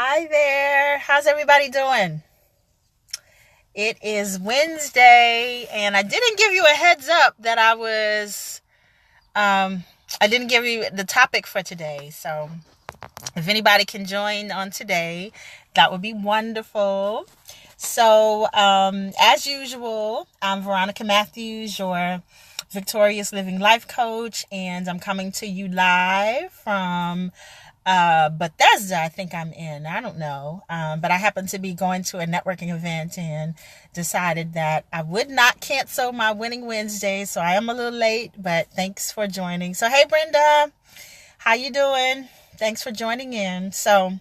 Hi there. How's everybody doing? It is Wednesday, and I didn't give you a heads up that um I didn't give you the topic for today. So, if anybody can join on today, that would be wonderful. So, as usual, I'm Veronica Matthews, your victorious living life coach, and I'm coming to you live from Bethesda. I think I'm in. I don't know. But I happened to be going to a networking event and decided that I would not cancel my Winning Wednesday. So I am a little late, but thanks for joining. So, hey, Brenda, how you doing? Thanks for joining in. So,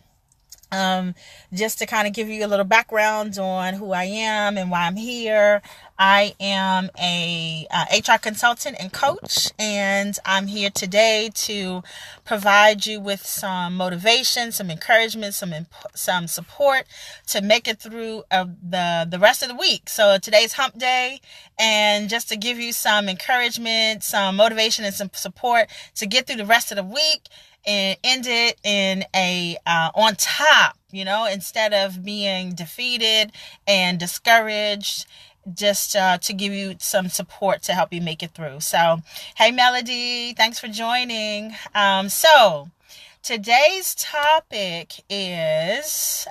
um, just to kind of give you a little background on who I am and why I'm here. I am a HR consultant and coach, and I'm here today to provide you with some motivation, some encouragement, some support to make it through the rest of the week. So today's Hump Day, and just to give you some encouragement, some motivation, and some support to get through the rest of the week and end it in a on top, instead of being defeated and discouraged, just to give you some support to help you make it through. So, hey, Melody, thanks for joining. So today's topic is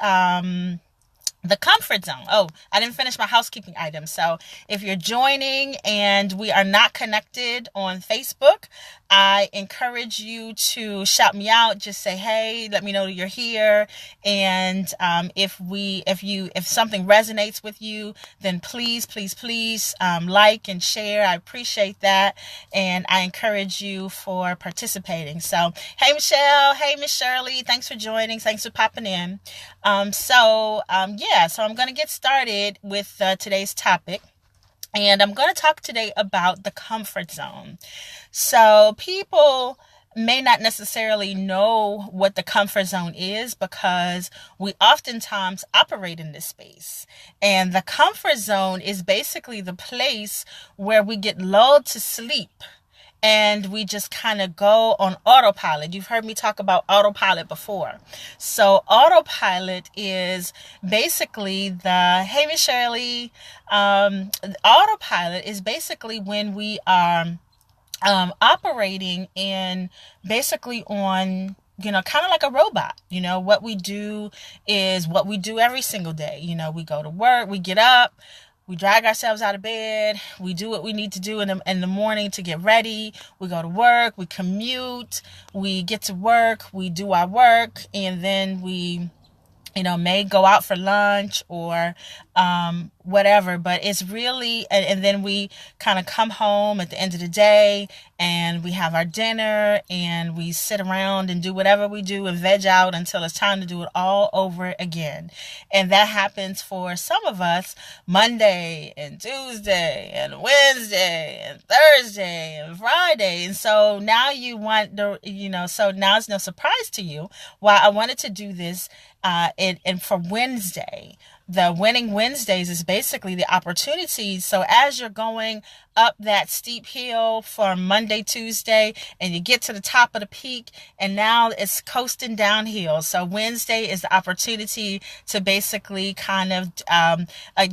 the comfort zone. Oh, I didn't finish my housekeeping item. So if you're joining and we are not connected on Facebook, I encourage you to shout me out. Just say, hey, let me know that you're here. And if something resonates with you, then please, like and share. I appreciate that. And I encourage you for participating. So, hey, Michelle. Hey, Miss Shirley. Thanks for joining. Thanks for popping in. So I'm going to get started with today's topic. And I'm going to talk today about the comfort zone. So people may not necessarily know what the comfort zone is because we oftentimes operate in this space. And the comfort zone is basically the place where we get lulled to sleep and we just kind of go on autopilot. You've heard me talk about autopilot before. So autopilot is basically hey, Miss Shirley, autopilot is basically when we are operating in basically on kind of like a robot. What we do is what we do every single day. We go to work, we get up, we drag ourselves out of bed. We do what we need to do in the morning to get ready. We go to work. We commute. We get to work. We do our work. And then we may go out for lunch or whatever, but it's really, and then we kind of come home at the end of the day and we have our dinner and we sit around and do whatever we do and veg out until it's time to do it all over again. And that happens for some of us Monday and Tuesday and Wednesday and Thursday and Friday. And so now so now it's no surprise to you why I wanted to do this. And for Wednesday, the Winning Wednesdays is basically the opportunity. So as you're going up that steep hill for Monday, Tuesday, and you get to the top of the peak, and now it's coasting downhill. So Wednesday is the opportunity to basically kind of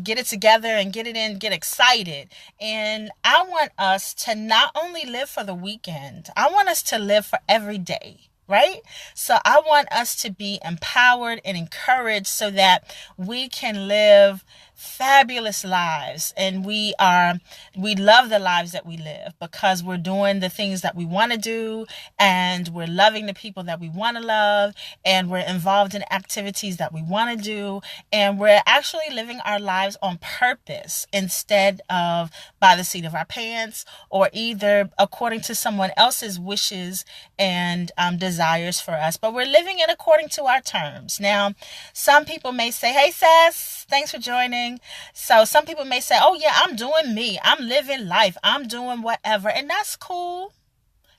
get it together and get it in, get excited. And I want us to not only live for the weekend, I want us to live for every day. Right? So I want us to be empowered and encouraged so that we can live fabulous lives, and we love the lives that we live because we're doing the things that we want to do, and we're loving the people that we want to love, and we're involved in activities that we want to do, and we're actually living our lives on purpose instead of by the seat of our pants or either according to someone else's wishes and desires for us, but we're living it according to our terms. Now, some people may say, hey, Sass, thanks for joining. So some people may say, oh yeah, I'm doing me. I'm living life. I'm doing whatever. And that's cool.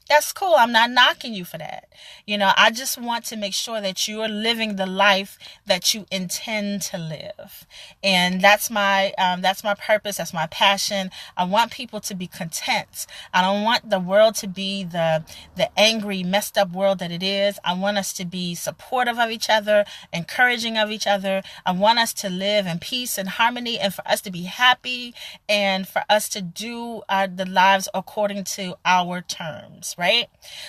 That's cool. I'm not knocking you for that. I just want to make sure that you are living the life that you intend to live. And that's my purpose. That's my passion. I want people to be content. I don't want the world to be the angry, messed up world that it is. I want us to be supportive of each other, encouraging of each other. I want us to live in peace and harmony, and for us to be happy, and for us to do the lives according to our terms, right?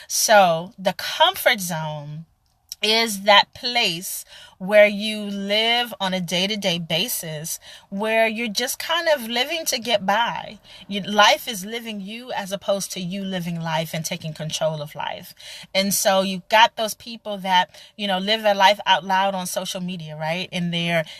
So the comfort zone is that place where you live on a day-to-day basis, where you're just kind of living to get by. Life is living you as opposed to you living life and taking control of life. And so you've got those people that, live their life out loud on social media, right? And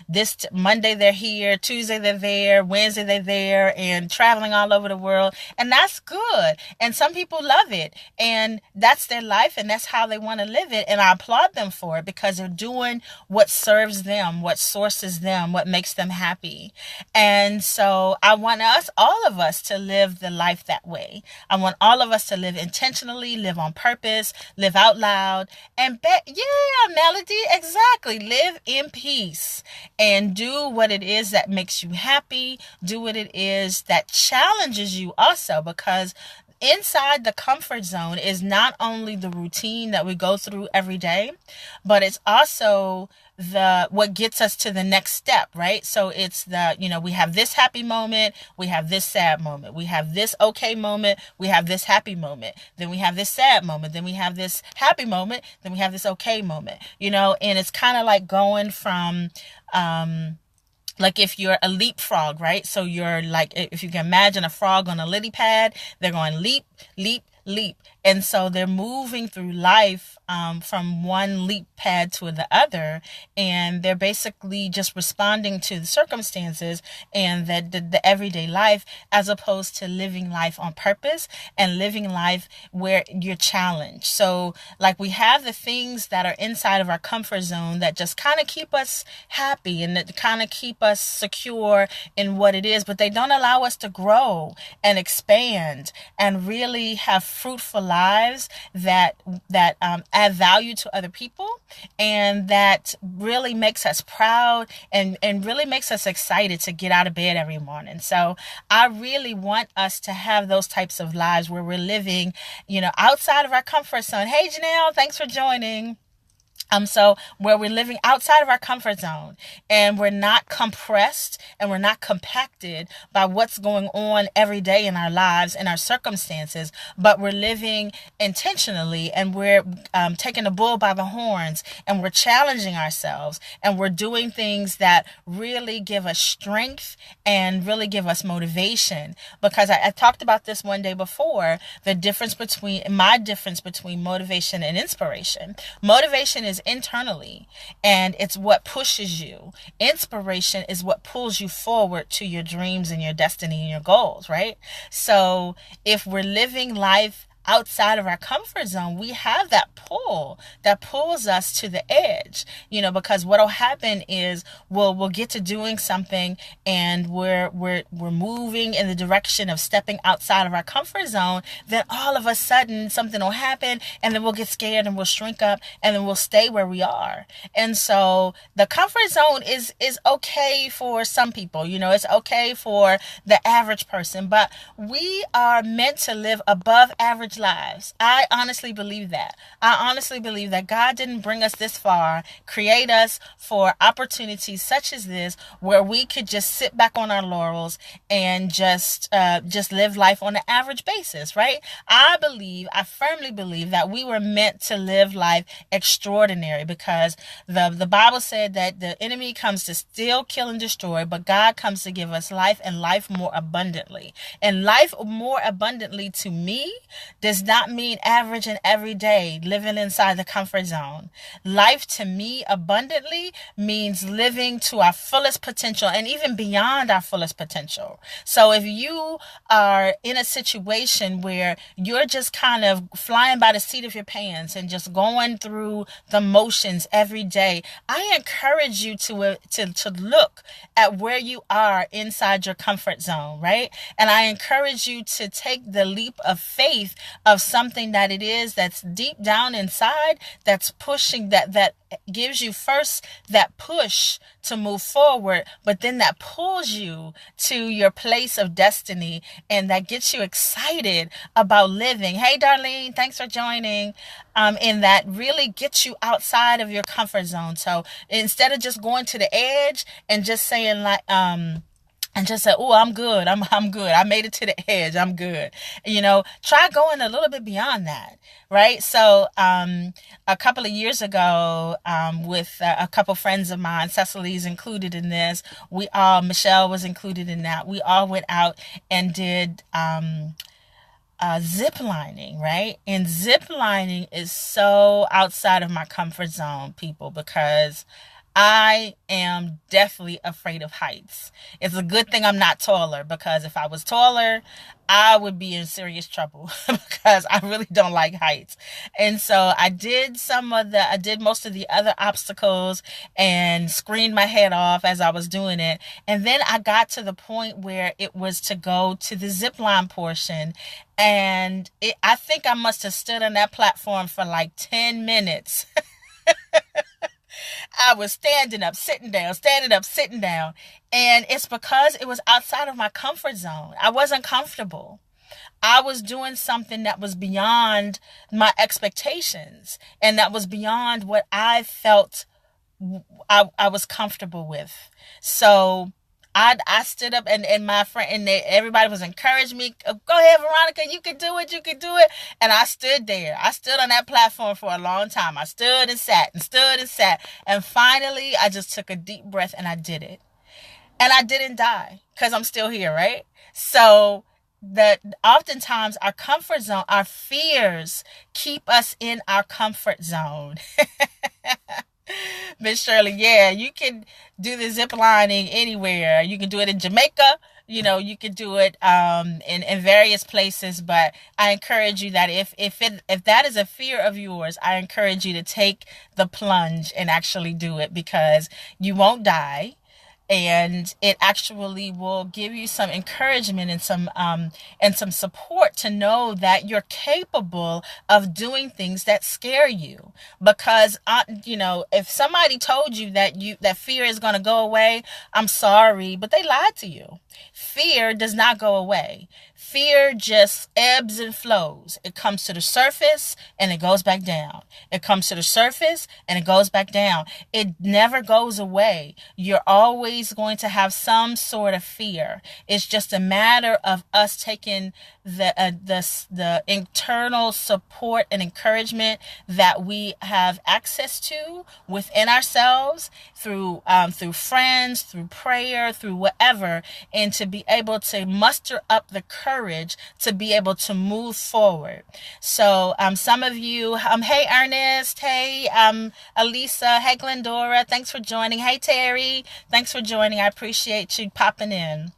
this Monday they're here, Tuesday they're there, Wednesday they're there, and traveling all over the world. And that's good. And some people love it. And that's their life, and that's how they want to live it. And I applaud them for it, because they're doing what serves them, what sources them, what makes them happy. And so I want all of us to live the life that way. I want all of us to live intentionally, live on purpose, live out loud, and Melody, exactly. Live in peace and do what it is that makes you happy. Do what it is that challenges you also, because inside the comfort zone is not only the routine that we go through every day, but it's also what gets us to the next step, right? So it's we have this happy moment, we have this sad moment, we have this okay moment, we have this happy moment, then we have this sad moment, then we have this happy moment, then we have this okay moment, and it's kind of like going from like if you're a leapfrog, right? So you're like, if you can imagine a frog on a lily pad, they're going leap, leap, leap. And so they're moving through life from one leap pad to the other, and they're basically just responding to the circumstances and the everyday life, as opposed to living life on purpose and living life where you're challenged. So like we have the things that are inside of our comfort zone that just kind of keep us happy and that kind of keep us secure in what it is, but they don't allow us to grow and expand and really have fruitful lives that add value to other people, and that really makes us proud and really makes us excited to get out of bed every morning. So I really want us to have those types of lives where we're living, outside of our comfort zone. Hey, Janelle, thanks for joining. So where we're living outside of our comfort zone, and we're not compressed and we're not compacted by what's going on every day in our lives and our circumstances, but we're living intentionally, and we're taking the bull by the horns, and we're challenging ourselves, and we're doing things that really give us strength and really give us motivation. Because I talked about this one day before, my difference between motivation and inspiration. Motivation is internally, and it's what pushes you. Inspiration is what pulls you forward to your dreams and your destiny and your goals, right? So if we're living life outside of our comfort zone, we have that pull that pulls us to the edge, because what'll happen is we'll get to doing something, and we're moving in the direction of stepping outside of our comfort zone. Then all of a sudden something will happen, and then we'll get scared and we'll shrink up, and then we'll stay where we are. And so the comfort zone is okay for some people, it's okay for the average person, but we are meant to live above average lives. I honestly believe that. I honestly believe that God didn't bring us this far, create us for opportunities such as this, where we could just sit back on our laurels and just live life on an average basis, right? I firmly believe that we were meant to live life extraordinary, because the Bible said that the enemy comes to steal, kill, and destroy, but God comes to give us life, and life more abundantly. And life more abundantly, to me, does not mean average and everyday living inside the comfort zone. Life to me abundantly means living to our fullest potential, and even beyond our fullest potential. So if you are in a situation where you're just kind of flying by the seat of your pants and just going through the motions every day, I encourage you to look at where you are inside your comfort zone, right? And I encourage you to take the leap of faith of something that it is that's deep down inside, that's pushing, that gives you first that push to move forward, but then that pulls you to your place of destiny, and that gets you excited about living. Hey, Darlene, thanks for joining. And that really gets you outside of your comfort zone. So instead of just going to the edge and just saying like, and just say, "Oh, I'm good. I'm good. I made it to the edge. I'm good." Try going a little bit beyond that, right? So, a couple of years ago, with a couple friends of mine, Cecily's included in this. Michelle was included in that. We all went out and did zip lining, right? And zip lining is so outside of my comfort zone, people, because I am definitely afraid of heights. It's a good thing I'm not taller, because if I was taller, I would be in serious trouble because I really don't like heights. And so I did most of the other obstacles and screamed my head off as I was doing it. And then I got to the point where it was to go to the zip line portion. And I think I must have stood on that platform for like 10 minutes. I was standing up, sitting down, standing up, sitting down. And it's because it was outside of my comfort zone. I wasn't comfortable. I was doing something that was beyond my expectations, and that was beyond what I felt I was comfortable with. So I stood up, and my friend and everybody was encouraging me. Go ahead, Veronica, you can do it, you can do it. And I stood there. I stood on that platform for a long time. I stood and sat and stood and sat. And finally, I just took a deep breath and I did it. And I didn't die, because I'm still here, right? So that oftentimes our comfort zone, our fears keep us in our comfort zone. Miss Shirley, yeah, you can do the zip lining anywhere. You can do it in Jamaica. You can do it in various places. But I encourage you that if that is a fear of yours, I encourage you to take the plunge and actually do it, because you won't die. And it actually will give you some encouragement and some support to know that you're capable of doing things that scare you. Because if somebody told you that fear is going to go away, I'm sorry, but they lied to you. Fear does not go away. Fear just ebbs and flows. It comes to the surface and it goes back down. It comes to the surface and it goes back down. It never goes away. You're always going to have some sort of fear. It's just a matter of us taking the internal support and encouragement that we have access to within ourselves through friends, through prayer, through whatever, and to be able to muster up the courage to be able to move forward. So some of you, hey Ernest, hey Elisa, hey Glendora, thanks for joining. Hey Terry, thanks for joining. I appreciate you popping in.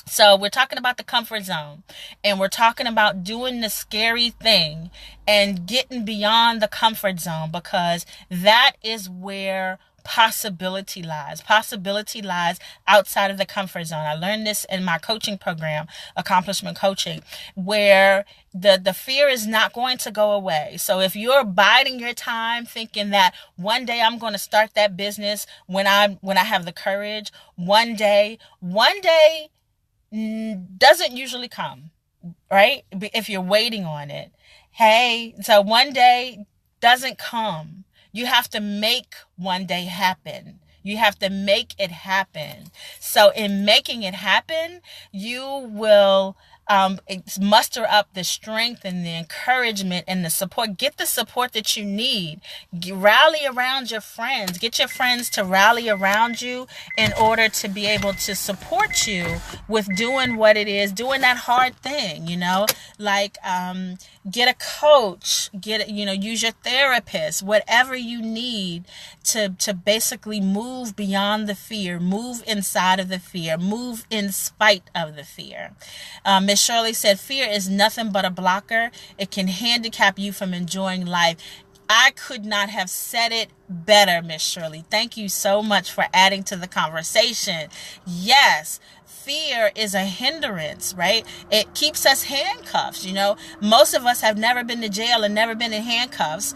So we're talking about the comfort zone, and we're talking about doing the scary thing and getting beyond the comfort zone, because that is where possibility lies. Possibility lies outside of the comfort zone. I learned this in my coaching program, Accomplishment Coaching, where the fear is not going to go away. So if you're biding your time thinking that one day I'm going to start that business when I have the courage, one day doesn't usually come, right? If you're waiting on it. Hey, so one day doesn't come. You have to make one day happen. You have to make it happen. So in making it happen, you will muster up the strength and the encouragement and the support. Get the support that you need. Rally around your friends. Get your friends to rally around you in order to be able to support you with doing what it is, doing that hard thing, like get a coach, use your therapist, whatever you need to basically move beyond the fear, move inside of the fear, move in spite of the fear. Miss Shirley said, fear is nothing but a blocker. It can handicap you from enjoying life. I could not have said it better, Miss Shirley. Thank you so much for adding to the conversation. Yes, fear is a hindrance, right? It keeps us handcuffed. Most of us have never been to jail and never been in handcuffs,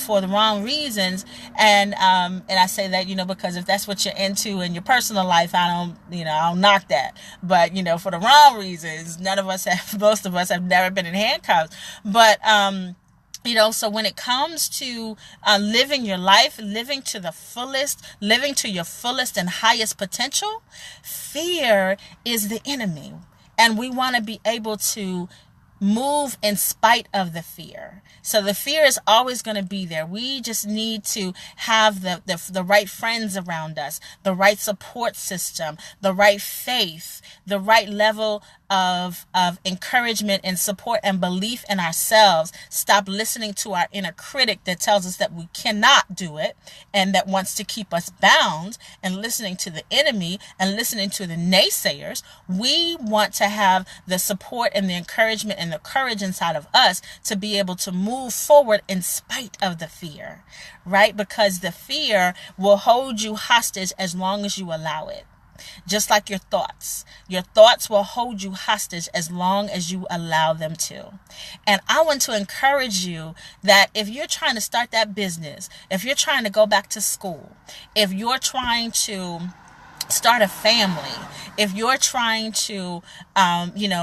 for the wrong reasons. And I say that, because if that's what you're into in your personal life, I don't knock that. But, for the wrong reasons, most of us have never been in handcuffs. But, so when it comes to living your life, living to the fullest, living to your fullest and highest potential, fear is the enemy. And we want to be able to move in spite of the fear. So the fear is always going to be there. We just need to have the right friends around us, the right support system, the right faith, the right level of encouragement and support and belief in ourselves. Stop listening to our inner critic that tells us that we cannot do it and that wants to keep us bound, and listening to the enemy and listening to the naysayers. We want to have the support and the encouragement and the courage inside of us to be able to move forward in spite of the fear, right? Because the fear will hold you hostage as long as you allow it. Just like your thoughts will hold you hostage as long as you allow them to. And I want to encourage you that if you're trying to start that business, if you're trying to go back to school, if you're trying to start a family, if you're trying to,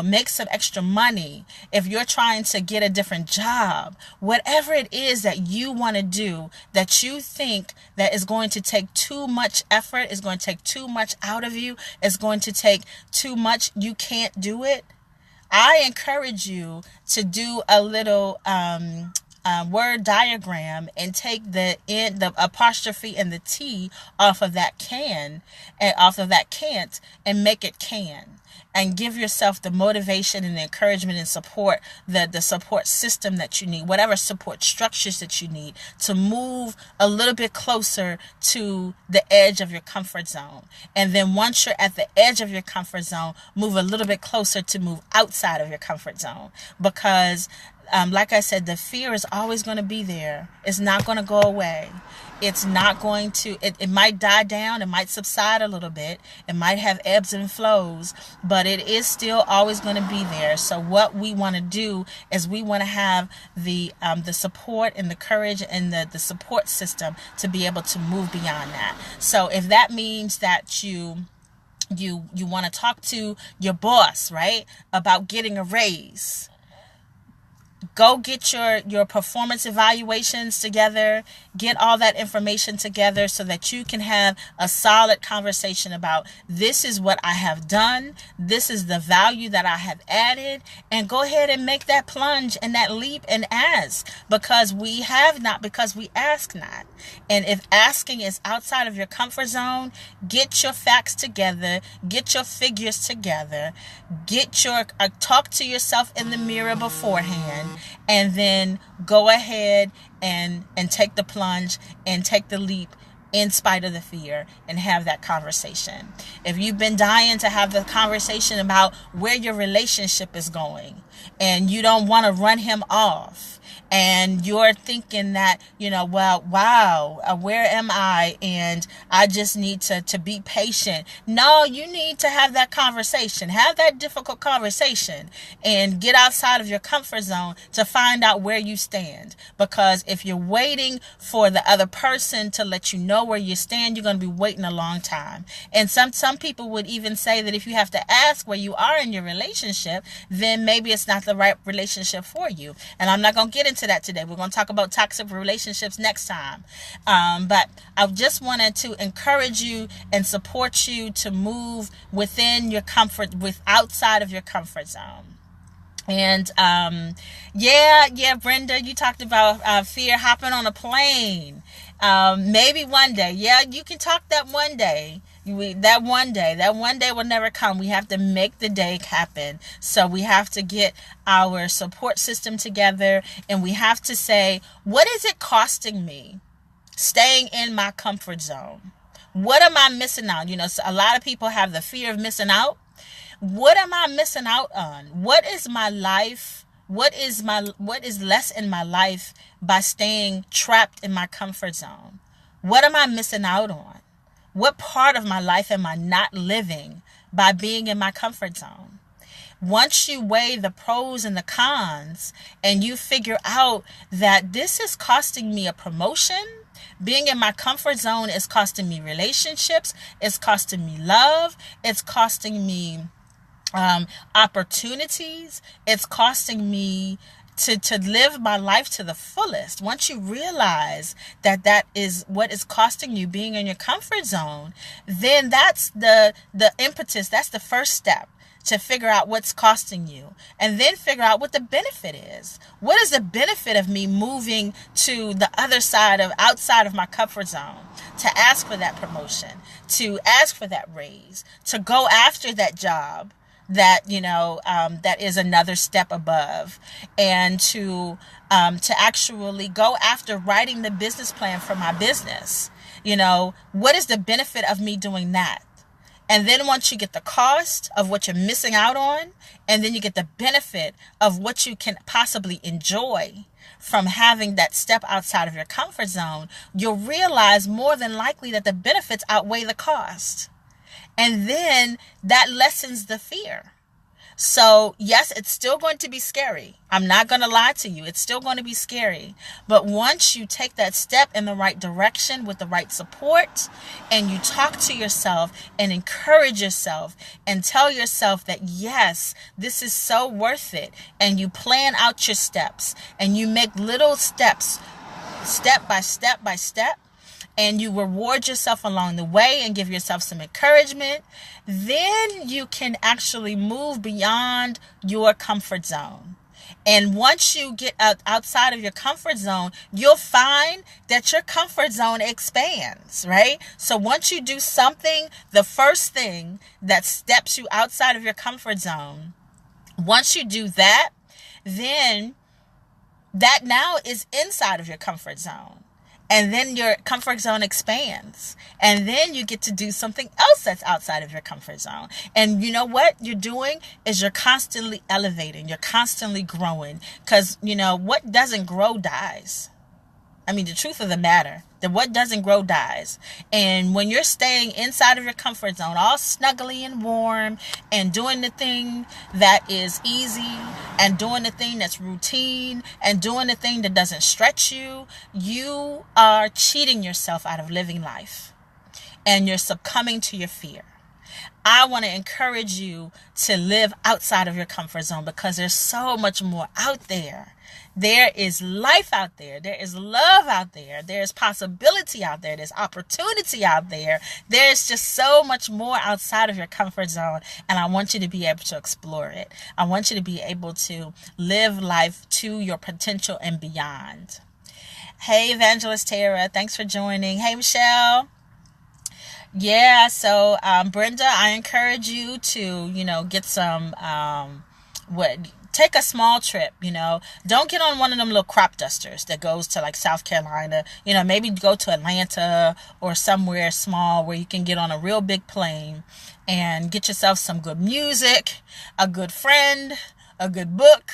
make some extra money, if you're trying to get a different job, whatever it is that you want to do that you think that is going to take too much effort, is going to take too much out of you, is going to take too much, you can't do it. I encourage you to do a little, word diagram and take the apostrophe and the T off of that can and off of that can't and make it can, and give yourself the motivation and the encouragement and support, the support system that you need, whatever support structures that you need to move a little bit closer to the edge of your comfort zone. And then once you're at the edge of your comfort zone, move a little bit closer to move outside of your comfort zone. Because like I said, the fear is always going to be there. It's not going to go away. It's not going to, it might die down. It might subside a little bit. It might have ebbs and flows, but it is still always going to be there. So what we want to do is we want to have the support and the courage and the support system to be able to move beyond that. So if that means that you want to talk to your boss, right, about getting a raise, go get your performance evaluations together, get all that information together so that you can have a solid conversation about, this is what I have done, this is the value that I have added, and go ahead and make that plunge and that leap and ask, because we have not, because we ask not. And if asking is outside of your comfort zone, get your facts together, get your figures together, talk to yourself in the mirror beforehand, and then go ahead and take the plunge and take the leap in spite of the fear and have that conversation. If you've been dying to have the conversation about where your relationship is going and you don't want to run him off, and you're thinking that, well, wow, where am I? And I just need to be patient. No, you need to have that conversation. Have that difficult conversation and get outside of your comfort zone to find out where you stand. Because if you're waiting for the other person to let you know where you stand, you're going to be waiting a long time. And some people would even say that if you have to ask where you are in your relationship, then maybe it's not the right relationship for you. And I'm not going to get into that today. We're going to talk about toxic relationships next time. But I just wanted to encourage you and support you to move within your comfort, outside of your comfort zone. And Brenda, you talked about fear hopping on a plane. Maybe one day. Yeah, you can talk that one day. That one day will never come. We have to make the day happen. So we have to get our support system together, and we have to say, what is it costing me staying in my comfort zone? What am I missing out? So a lot of people have the fear of missing out. What am I missing out on? What is my life? What is less in my life by staying trapped in my comfort zone? What am I missing out on? What part of my life am I not living by being in my comfort zone. Once you weigh the pros and the cons and you figure out that this is costing me a promotion, being in my comfort zone is costing me relationships, it's costing me love, it's costing me opportunities, it's costing me to live my life to the fullest. Once you realize that that is what is costing you being in your comfort zone, then that's the impetus, that's the first step to figure out what's costing you, and then figure out what the benefit is. What is the benefit of me moving to the other side of outside of my comfort zone, to ask for that promotion, to ask for that raise, to go after that job that that is another step above, and to actually go after writing the business plan for my business. What is the benefit of me doing that? And then once you get the cost of what you're missing out on, and then you get the benefit of what you can possibly enjoy from having that step outside of your comfort zone, you'll realize more than likely that the benefits outweigh the cost. And then that lessens the fear. So yes, it's still going to be scary. I'm not going to lie to you. It's still going to be scary. But once you take that step in the right direction with the right support, and you talk to yourself and encourage yourself and tell yourself that, yes, this is so worth it. And you plan out your steps and you make little steps, step by step by step, and you reward yourself along the way and give yourself some encouragement, then you can actually move beyond your comfort zone. And once you get outside of your comfort zone, you'll find that your comfort zone expands, right? So once you do something, the first thing that steps you outside of your comfort zone, once you do that, then that now is inside of your comfort zone. And then your comfort zone expands. And then you get to do something else that's outside of your comfort zone. And you know what you're doing is you're constantly elevating. You're constantly growing. Because, what doesn't grow dies. I mean, the truth of the matter, that what doesn't grow dies. And when you're staying inside of your comfort zone, all snuggly and warm, and doing the thing that is easy, and doing the thing that's routine, and doing the thing that doesn't stretch you, you are cheating yourself out of living life. And you're succumbing to your fear. I want to encourage you to live outside of your comfort zone, because there's so much more out there. There is life out there. There is love out there. There's possibility out there. There's opportunity out there. There's just so much more outside of your comfort zone. And I want you to be able to explore it. I want you to be able to live life to your potential and beyond. Hey, Evangelist Tara, thanks for joining. Hey, Michelle. Yeah, so Brenda, I encourage you to, get some, take a small trip, don't get on one of them little crop dusters that goes to like South Carolina, maybe go to Atlanta or somewhere small where you can get on a real big plane and get yourself some good music, a good friend, a good book,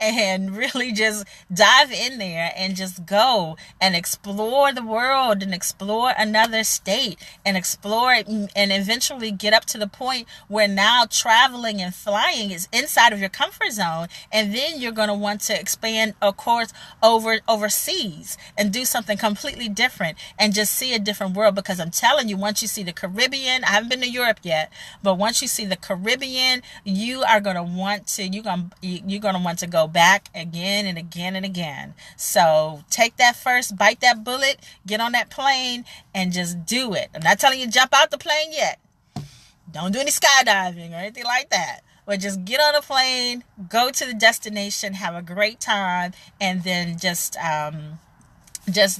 and really just dive in there and just go and explore the world and explore another state and explore it, and eventually get up to the point where now traveling and flying is inside of your comfort zone. And then you're going to want to expand, of course, overseas and do something completely different and just see a different world. Because I'm telling you, once you see the Caribbean, I haven't been to Europe yet, but once you see the Caribbean, you are going to want to, you're going to want to go back again and again and again. So take that first, bite that bullet, get on that plane and just do it. I'm not telling you to jump out the plane yet. Don't do any skydiving or anything like that. But just get on a plane, go to the destination, have a great time, and then just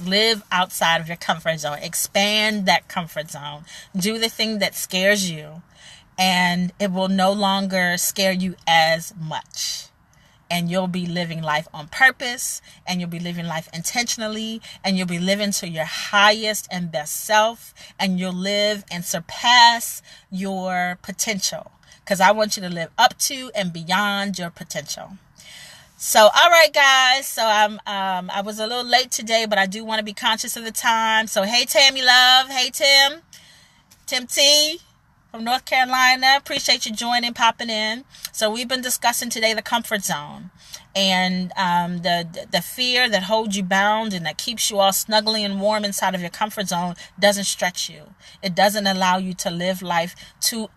live outside of your comfort zone. Expand that comfort zone. Do the thing that scares you, and it will no longer scare you as much. And you'll be living life on purpose, and you'll be living life intentionally, and you'll be living to your highest and best self, and you'll live and surpass your potential. Because I want you to live up to and beyond your potential. So, all right, guys. So I was a little late today, but I do want to be conscious of the time. So, hey, Tammy Love. Hey, Tim T. from North Carolina. Appreciate you joining, popping in. So we've been discussing today the comfort zone and the fear that holds you bound and that keeps you all snuggly and warm inside of your comfort zone doesn't stretch you. It doesn't allow you to live life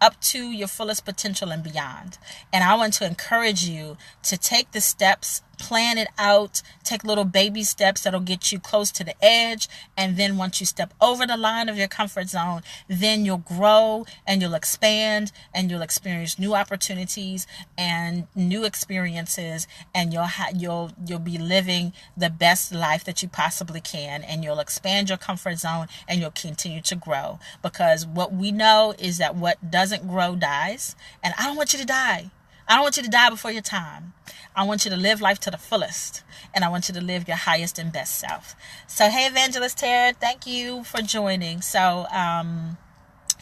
up to your fullest potential and beyond. And I want to encourage you to take the steps, plan it out, take little baby steps that'll get you close to the edge. And then once you step over the line of your comfort zone, then you'll grow and you'll expand and you'll experience new opportunities and new experiences, and you'll be living the best life that you possibly can, and you'll expand your comfort zone and you'll continue to grow, because what we know is that what doesn't grow dies. And I don't want you to die. I don't want you to die before your time. I want you to live life to the fullest, and I want you to live your highest and best self. So, hey, Evangelist Tara, thank you for joining. So,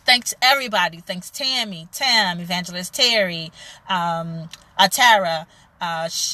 thanks everybody. Thanks Tammy, Tam, Evangelist Terry, Tara,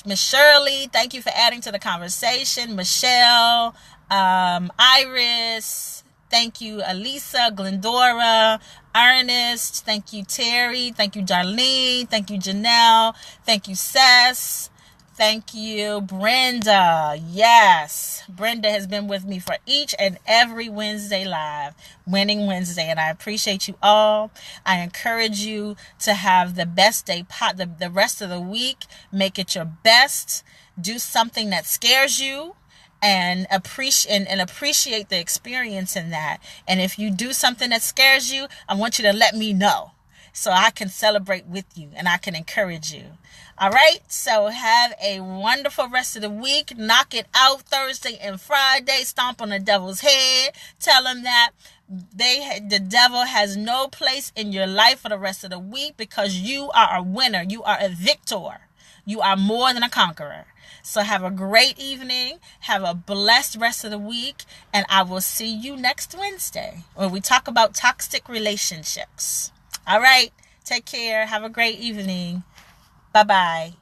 Miss Shirley. Thank you for adding to the conversation. Michelle, Iris. Thank you, Elisa, Glendora, Ernest. Thank you, Terry. Thank you, Darlene. Thank you, Janelle. Thank you, Sess. Thank you, Brenda. Yes, Brenda has been with me for each and every Wednesday live, Winning Wednesday, and I appreciate you all. I encourage you to have the best day, the rest of the week. Make it your best. Do something that scares you. And appreciate the experience in that. And if you do something that scares you, I want you to let me know so I can celebrate with you and I can encourage you. All right. So have a wonderful rest of the week. Knock it out Thursday and Friday. Stomp on the devil's head. Tell him that the devil has no place in your life for the rest of the week, because you are a winner. You are a victor. You are more than a conqueror. So have a great evening. Have a blessed rest of the week. And I will see you next Wednesday when we talk about toxic relationships. All right. Take care. Have a great evening. Bye-bye.